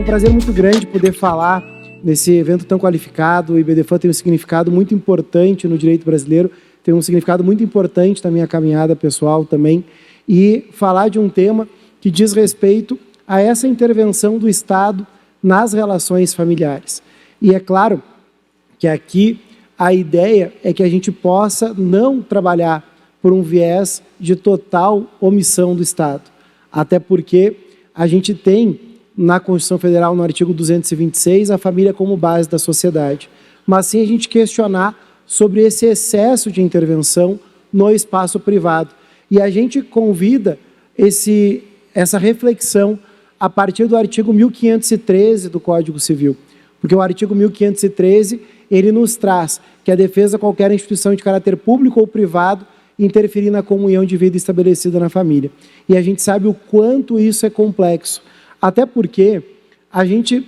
um prazer muito grande poder falar nesse evento tão qualificado. O IBDFAN tem um significado muito importante no direito brasileiro, tem um significado muito importante na minha caminhada pessoal também, e falar de um tema que diz respeito a essa intervenção do Estado nas relações familiares. E é claro que aqui a ideia é que a gente possa não trabalhar por um viés de total omissão do Estado, até porque a gente tem na Constituição Federal, no artigo 226, a família como base da sociedade, mas sim a gente questionar sobre esse excesso de intervenção no espaço privado. E a gente convida essa reflexão a partir do artigo 1513 do Código Civil, porque o artigo 1513, ele nos traz que a defesa de qualquer instituição de caráter público ou privado interferir na comunhão de vida estabelecida na família. E a gente sabe o quanto isso é complexo, até porque a gente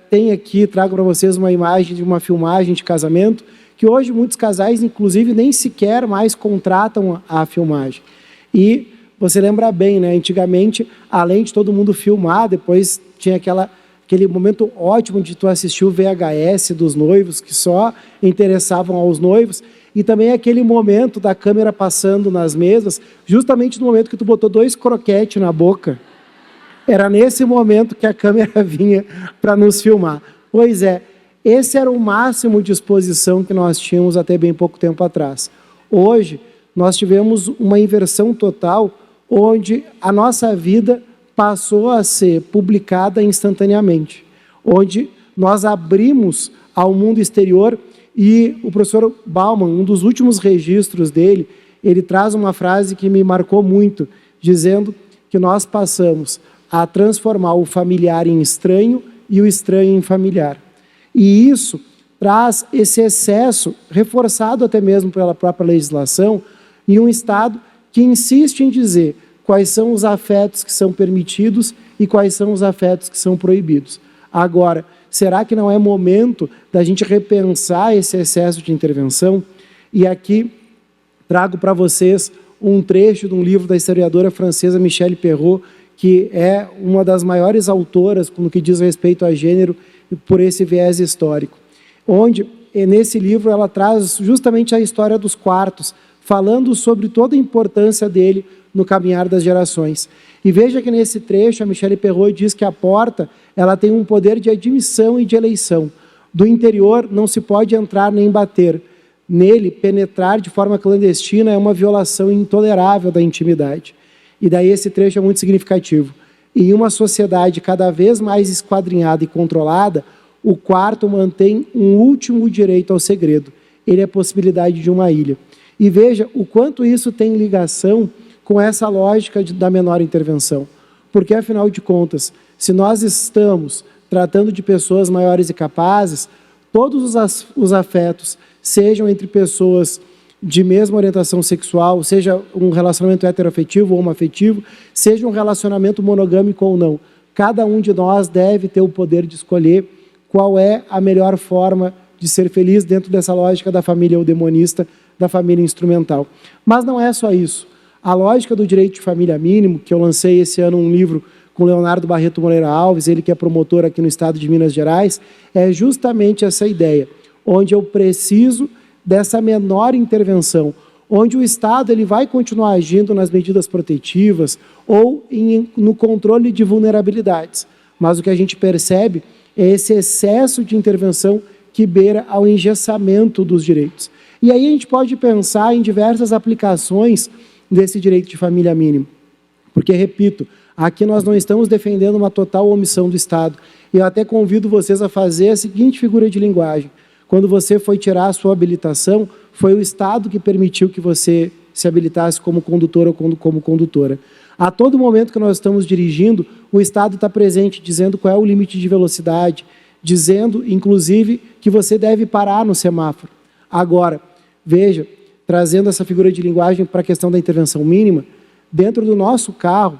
tem aqui, trago para vocês uma imagem de uma filmagem de casamento, que hoje muitos casais, inclusive, nem sequer mais contratam a filmagem. E você lembra bem, né? Antigamente, além de todo mundo filmar, depois tinha aquele momento ótimo de tu assistir o VHS dos noivos, que só interessavam aos noivos, e também aquele momento da câmera passando nas mesas, justamente no momento que tu botou 2 croquetes na boca, era nesse momento que a câmera vinha para nos filmar. Pois é, esse era o máximo de exposição que nós tínhamos até bem pouco tempo atrás. Hoje, nós tivemos uma inversão total, onde a nossa vida passou a ser publicada instantaneamente, onde nós abrimos ao mundo exterior, e o professor Bauman, um dos últimos registros dele, ele traz uma frase que me marcou muito, dizendo que nós passamos a transformar o familiar em estranho e o estranho em familiar. E isso traz esse excesso, reforçado até mesmo pela própria legislação, em um Estado que insiste em dizer quais são os afetos que são permitidos e quais são os afetos que são proibidos. Agora, será que não é momento da gente repensar esse excesso de intervenção? E aqui trago para vocês um trecho de um livro da historiadora francesa Michelle Perrault, que é uma das maiores autoras no que diz respeito a gênero por esse viés histórico, onde nesse livro ela traz justamente a história dos quartos, falando sobre toda a importância dele no caminhar das gerações. E veja que nesse trecho a Michelle Perrault diz que a porta ela tem um poder de admissão e de eleição. Do interior não se pode entrar nem bater. Nele, penetrar de forma clandestina é uma violação intolerável da intimidade. E daí esse trecho é muito significativo. Em uma sociedade cada vez mais esquadrinhada e controlada, o quarto mantém um último direito ao segredo. Ele é a possibilidade de uma ilha. E veja o quanto isso tem ligação com essa lógica da menor intervenção. Porque, afinal de contas, se nós estamos tratando de pessoas maiores e capazes, todos os afetos, sejam entre pessoas de mesma orientação sexual, seja um relacionamento heteroafetivo ou homoafetivo, seja um relacionamento monogâmico ou não, cada um de nós deve ter o poder de escolher qual é a melhor forma de ser feliz dentro dessa lógica da família eudemonista, da família instrumental. Mas não é só isso. A lógica do direito de família mínimo, que eu lancei esse ano um livro com Leonardo Barreto Moreira Alves, ele que é promotor aqui no estado de Minas Gerais, é justamente essa ideia, onde eu preciso dessa menor intervenção, onde o Estado ele vai continuar agindo nas medidas protetivas ou no controle de vulnerabilidades. Mas o que a gente percebe é esse excesso de intervenção que beira ao engessamento dos direitos. E aí a gente pode pensar em diversas aplicações desse direito de família mínimo. Porque, repito, aqui nós não estamos defendendo uma total omissão do Estado. Eu até convido vocês a fazer a seguinte figura de linguagem. Quando você foi tirar a sua habilitação, foi o Estado que permitiu que você se habilitasse como condutor ou como condutora. A todo momento que nós estamos dirigindo, o Estado está presente, dizendo qual é o limite de velocidade, dizendo, inclusive, que você deve parar no semáforo. Agora, veja, trazendo essa figura de linguagem para a questão da intervenção mínima, dentro do nosso carro,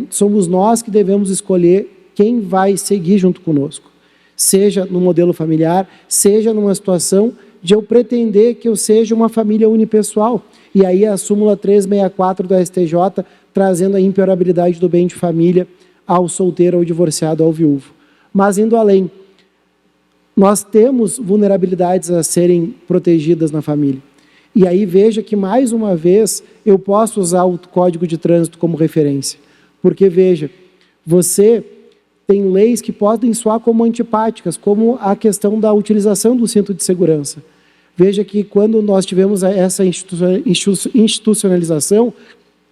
somos nós que devemos escolher quem vai seguir junto conosco. Seja no modelo familiar, seja numa situação de eu pretender que eu seja uma família unipessoal. E aí a súmula 364 do STJ, trazendo a imperabilidade do bem de família ao solteiro, ao divorciado, ao viúvo. Mas indo além, nós temos vulnerabilidades a serem protegidas na família. E aí veja que, mais uma vez, eu posso usar o Código de Trânsito como referência. Porque, veja, você tem leis que podem soar como antipáticas, como a questão da utilização do cinto de segurança. Veja que quando nós tivemos essa institucionalização,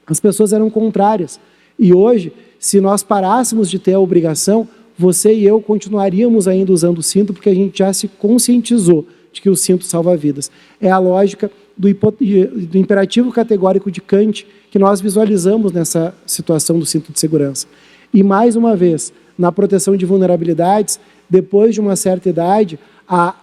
as pessoas eram contrárias. E hoje, se nós parássemos de ter a obrigação, você e eu continuaríamos ainda usando o cinto, porque a gente já se conscientizou de que o cinto salva vidas. É a lógica do imperativo categórico de Kant que nós visualizamos nessa situação do cinto de segurança. E, mais uma vez, na proteção de vulnerabilidades, depois de uma certa idade,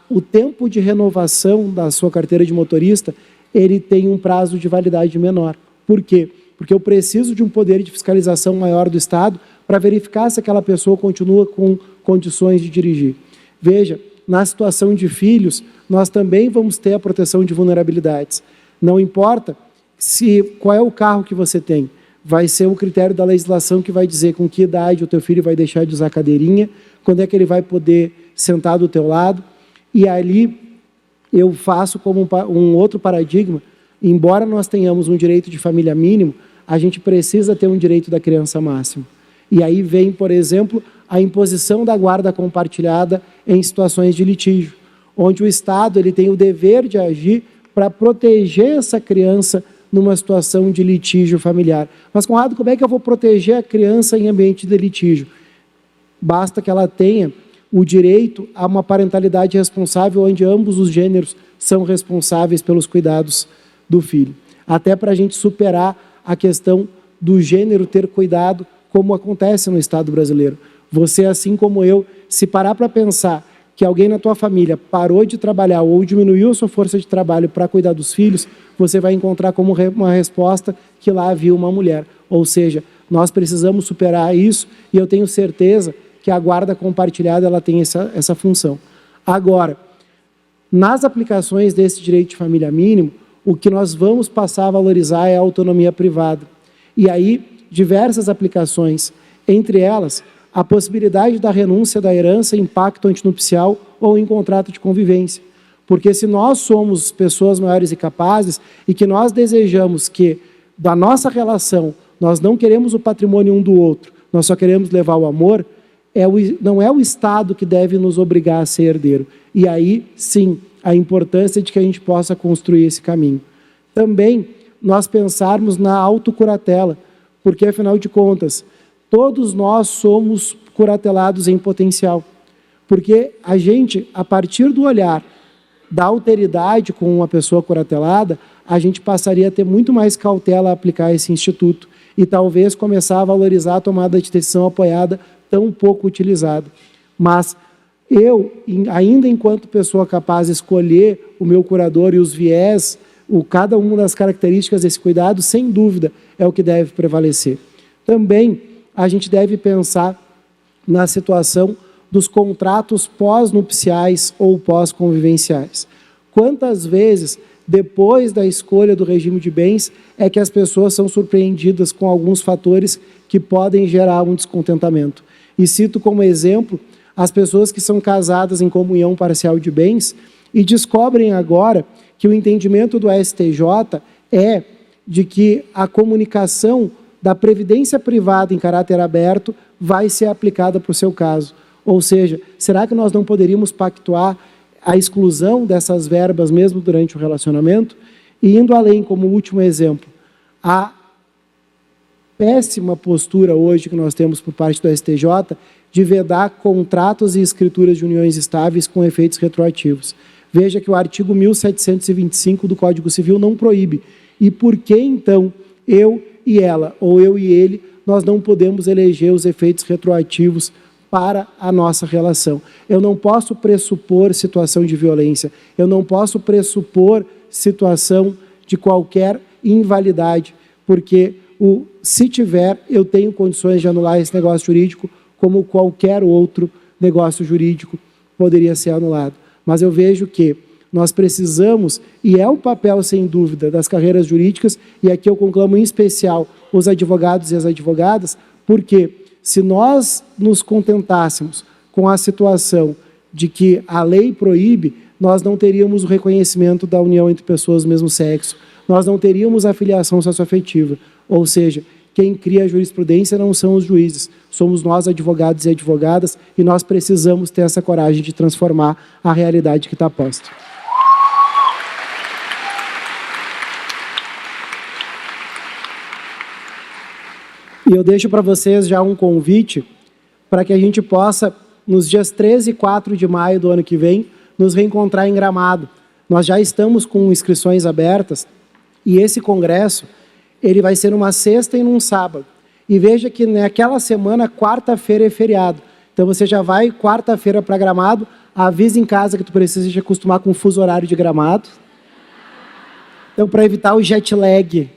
o tempo de renovação da sua carteira de motorista, ele tem um prazo de validade menor. Por quê? Porque eu preciso de um poder de fiscalização maior do Estado para verificar se aquela pessoa continua com condições de dirigir. Veja, na situação de filhos, nós também vamos ter a proteção de vulnerabilidades. Não importa qual é o carro que você tem, vai ser o critério da legislação que vai dizer com que idade o teu filho vai deixar de usar a cadeirinha, quando é que ele vai poder sentar do teu lado. E ali eu faço como um outro paradigma, embora nós tenhamos um direito de família mínimo, a gente precisa ter um direito da criança máximo. E aí vem, por exemplo, a imposição da guarda compartilhada em situações de litígio, onde o Estado ele tem o dever de agir para proteger essa criança numa situação de litígio familiar. Mas, Conrado, como é que eu vou proteger a criança em ambiente de litígio? Basta que ela tenha o direito a uma parentalidade responsável, onde ambos os gêneros são responsáveis pelos cuidados do filho. Até para a gente superar a questão do gênero ter cuidado, como acontece no Estado brasileiro. Você, assim como eu, se parar para pensar que alguém na tua família parou de trabalhar ou diminuiu a sua força de trabalho para cuidar dos filhos, você vai encontrar como uma resposta que lá havia uma mulher. Ou seja, nós precisamos superar isso e eu tenho certeza que a guarda compartilhada ela tem essa função. Agora, nas aplicações desse direito de família mínimo, o que nós vamos passar a valorizar é a autonomia privada. E aí, diversas aplicações, entre elas, a possibilidade da renúncia da herança em pacto antinupcial ou em contrato de convivência. Porque se nós somos pessoas maiores e capazes e que nós desejamos que, da nossa relação, nós não queremos o patrimônio um do outro, nós só queremos levar o amor, não é o Estado que deve nos obrigar a ser herdeiro. E aí, sim, a importância de que a gente possa construir esse caminho. Também, nós pensarmos na autocuratela, porque, afinal de contas, todos nós somos curatelados em potencial. Porque a gente, a partir do olhar da alteridade com uma pessoa curatelada, a gente passaria a ter muito mais cautela a aplicar esse instituto e talvez começar a valorizar a tomada de decisão apoiada tão pouco utilizada. Mas eu, ainda enquanto pessoa capaz de escolher o meu curador e os viés, cada uma das características desse cuidado, sem dúvida, é o que deve prevalecer. Também a gente deve pensar na situação dos contratos pós-nupciais ou pós-convivenciais. Quantas vezes, depois da escolha do regime de bens, é que as pessoas são surpreendidas com alguns fatores que podem gerar um descontentamento? E cito como exemplo as pessoas que são casadas em comunhão parcial de bens e descobrem agora que o entendimento do STJ é de que a comunicação da previdência privada em caráter aberto vai ser aplicada para o seu caso. Ou seja, será que nós não poderíamos pactuar a exclusão dessas verbas mesmo durante o relacionamento? E indo além, como último exemplo, a péssima postura hoje que nós temos por parte do STJ de vedar contratos e escrituras de uniões estáveis com efeitos retroativos. Veja que o artigo 1725 do Código Civil não proíbe. E por que, então, eu e ela, ou eu e ele, nós não podemos eleger os efeitos retroativos para a nossa relação? Eu não posso pressupor situação de violência, eu não posso pressupor situação de qualquer invalidade, porque se tiver, eu tenho condições de anular esse negócio jurídico como qualquer outro negócio jurídico poderia ser anulado. Mas eu vejo que nós precisamos, e é o papel, sem dúvida, das carreiras jurídicas, e aqui eu conclamo em especial os advogados e as advogadas, porque se nós nos contentássemos com a situação de que a lei proíbe, nós não teríamos o reconhecimento da união entre pessoas do mesmo sexo, nós não teríamos a filiação socioafetiva, ou seja, quem cria a jurisprudência não são os juízes, somos nós, advogados e advogadas, e nós precisamos ter essa coragem de transformar a realidade que está posta. E eu deixo para vocês já um convite para que a gente possa, nos dias 13 e 4 de maio do ano que vem, nos reencontrar em Gramado. Nós já estamos com inscrições abertas e esse congresso ele vai ser numa sexta e num sábado. E veja que naquela semana, quarta-feira é feriado. Então você já vai quarta-feira para Gramado, avisa em casa que tu precisa se acostumar com o fuso horário de Gramado. Então, para evitar o jet lag,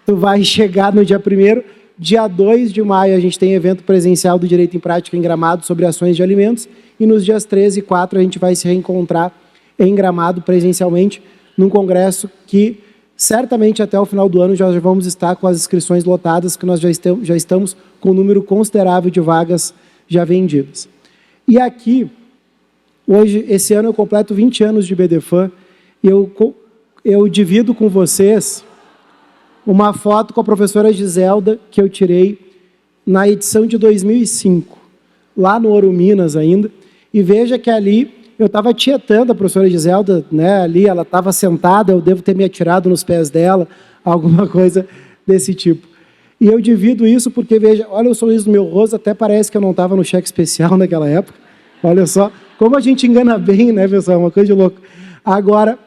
tu vai chegar no dia 1º. Dia 2 de maio, a gente tem evento presencial do Direito em Prática em Gramado sobre ações de alimentos. E nos dias 13 e 4, a gente vai se reencontrar em Gramado presencialmente, num congresso que certamente até o final do ano já vamos estar com as inscrições lotadas, que nós já estamos com um número considerável de vagas já vendidas. E aqui, hoje, esse ano eu completo 20 anos de BDFan, e eu divido com vocês uma foto com a professora Giselda, que eu tirei na edição de 2005, lá no Ouro Minas ainda, e veja que ali eu estava tietando a professora Giselda, né, ali ela estava sentada, eu devo ter me atirado nos pés dela, alguma coisa desse tipo. E eu divido isso porque, veja, olha o sorriso do meu rosto, até parece que eu não estava no cheque especial naquela época, olha só, como a gente engana bem, né, pessoal, uma coisa de louco. Agora,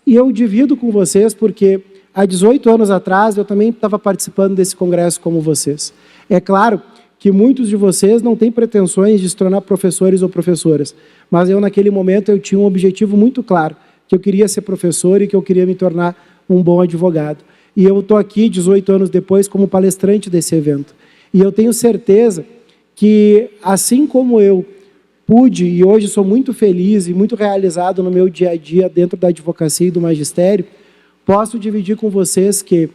e eu divido com vocês porque há 18 anos atrás, eu também estava participando desse congresso como vocês. É claro que muitos de vocês não têm pretensões de se tornar professores ou professoras, mas eu, naquele momento, eu tinha um objetivo muito claro, que eu queria ser professor e que eu queria me tornar um bom advogado. E eu estou aqui, 18 anos depois, como palestrante desse evento. E eu tenho certeza que, assim como eu pude, e hoje sou muito feliz e muito realizado no meu dia a dia dentro da advocacia e do magistério, posso dividir com vocês que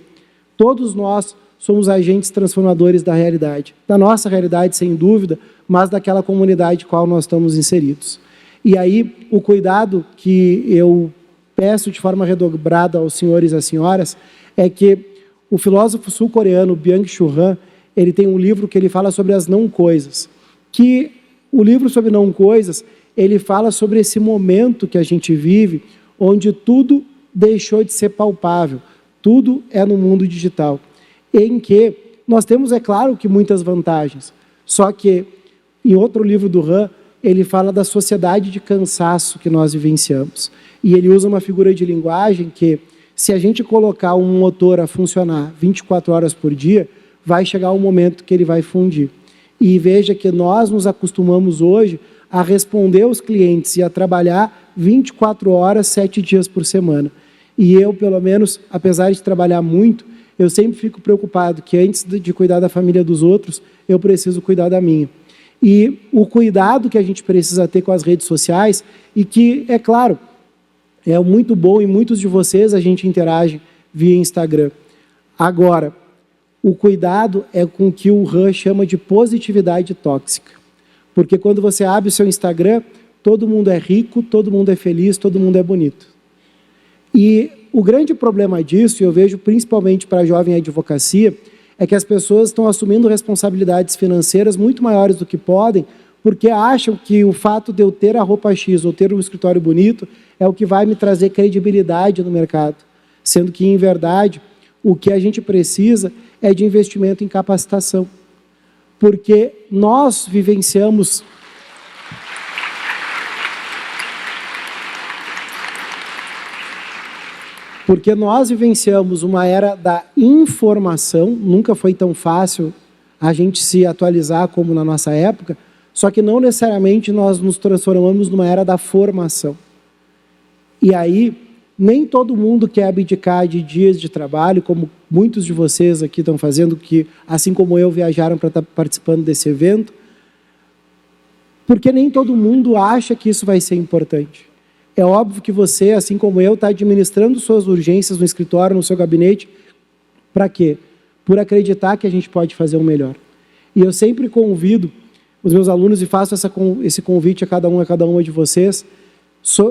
todos nós somos agentes transformadores da realidade. Da nossa realidade, sem dúvida, mas daquela comunidade qual nós estamos inseridos. E aí, o cuidado que eu peço de forma redobrada aos senhores e às senhoras é que o filósofo sul-coreano Byung-Chul Han, ele tem um livro que ele fala sobre as não-coisas. Que o livro sobre não-coisas, ele fala sobre esse momento que a gente vive, onde tudo deixou de ser palpável, tudo é no mundo digital, em que nós temos, é claro, que muitas vantagens, só que em outro livro do Han, ele fala da sociedade de cansaço que nós vivenciamos, e ele usa uma figura de linguagem que, se a gente colocar um motor a funcionar 24 horas por dia, vai chegar um momento que ele vai fundir. E veja que nós nos acostumamos hoje a responder aos clientes e a trabalhar 24 horas, 7 dias por semana. E eu, pelo menos, apesar de trabalhar muito, eu sempre fico preocupado que antes de cuidar da família dos outros, eu preciso cuidar da minha. E o cuidado que a gente precisa ter com as redes sociais, e que, é claro, é muito bom, e muitos de vocês a gente interage via Instagram. Agora, o cuidado é com o que o Han chama de positividade tóxica. Porque quando você abre o seu Instagram, todo mundo é rico, todo mundo é feliz, todo mundo é bonito. E o grande problema disso, e eu vejo principalmente para a jovem advocacia, é que as pessoas estão assumindo responsabilidades financeiras muito maiores do que podem, porque acham que o fato de eu ter a roupa X ou ter um escritório bonito é o que vai me trazer credibilidade no mercado. Sendo que, em verdade, o que a gente precisa é de investimento em capacitação. Porque nós vivenciamos... Porque nós vivenciamos uma era da informação, nunca foi tão fácil a gente se atualizar como na nossa época, só que não necessariamente nós nos transformamos numa era da formação. E aí, nem todo mundo quer abdicar de dias de trabalho, como muitos de vocês aqui estão fazendo, que, assim como eu, viajaram para estar participando desse evento, porque nem todo mundo acha que isso vai ser importante. É óbvio que você, assim como eu, está administrando suas urgências no escritório, no seu gabinete, para quê? Por acreditar que a gente pode fazer o melhor. E eu sempre convido os meus alunos e faço esse convite a cada uma de vocês,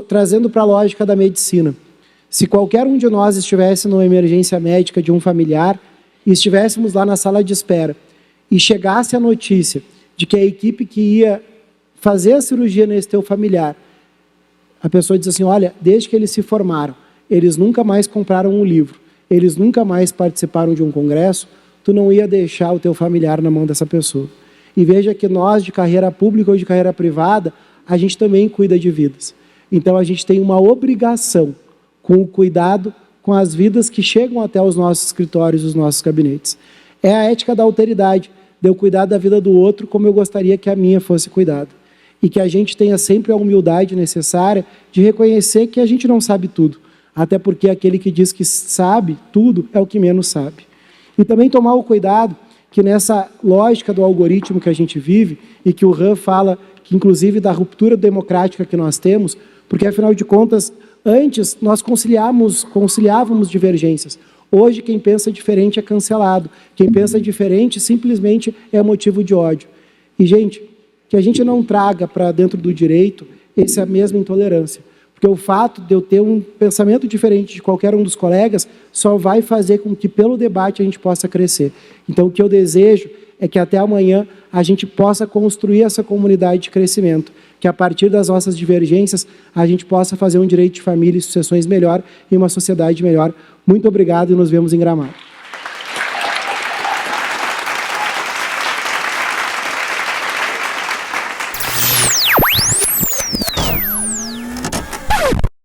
trazendo para a lógica da medicina. Se qualquer um de nós estivesse numa emergência médica de um familiar e estivéssemos lá na sala de espera e chegasse a notícia de que a equipe que ia fazer a cirurgia nesse teu familiar, a pessoa diz assim, olha, desde que eles se formaram, eles nunca mais compraram um livro, eles nunca mais participaram de um congresso, tu não ia deixar o teu familiar na mão dessa pessoa. E veja que nós, de carreira pública ou de carreira privada, a gente também cuida de vidas. Então, a gente tem uma obrigação com o cuidado com as vidas que chegam até os nossos escritórios, os nossos gabinetes. É a ética da alteridade, de eu cuidar da vida do outro como eu gostaria que a minha fosse cuidada. E que a gente tenha sempre a humildade necessária de reconhecer que a gente não sabe tudo. Até porque aquele que diz que sabe tudo é o que menos sabe. E também tomar o cuidado que nessa lógica do algoritmo que a gente vive, e que o Han fala, que inclusive da ruptura democrática que nós temos, porque afinal de contas, antes nós conciliávamos divergências. Hoje quem pensa diferente é cancelado, quem pensa diferente simplesmente é motivo de ódio. E gente, que a gente não traga para dentro do direito essa mesma intolerância. Porque o fato de eu ter um pensamento diferente de qualquer um dos colegas só vai fazer com que, pelo debate, a gente possa crescer. Então, o que eu desejo é que até amanhã a gente possa construir essa comunidade de crescimento, que a partir das nossas divergências a gente possa fazer um direito de família e sucessões melhor e uma sociedade melhor. Muito obrigado e nos vemos em Gramado.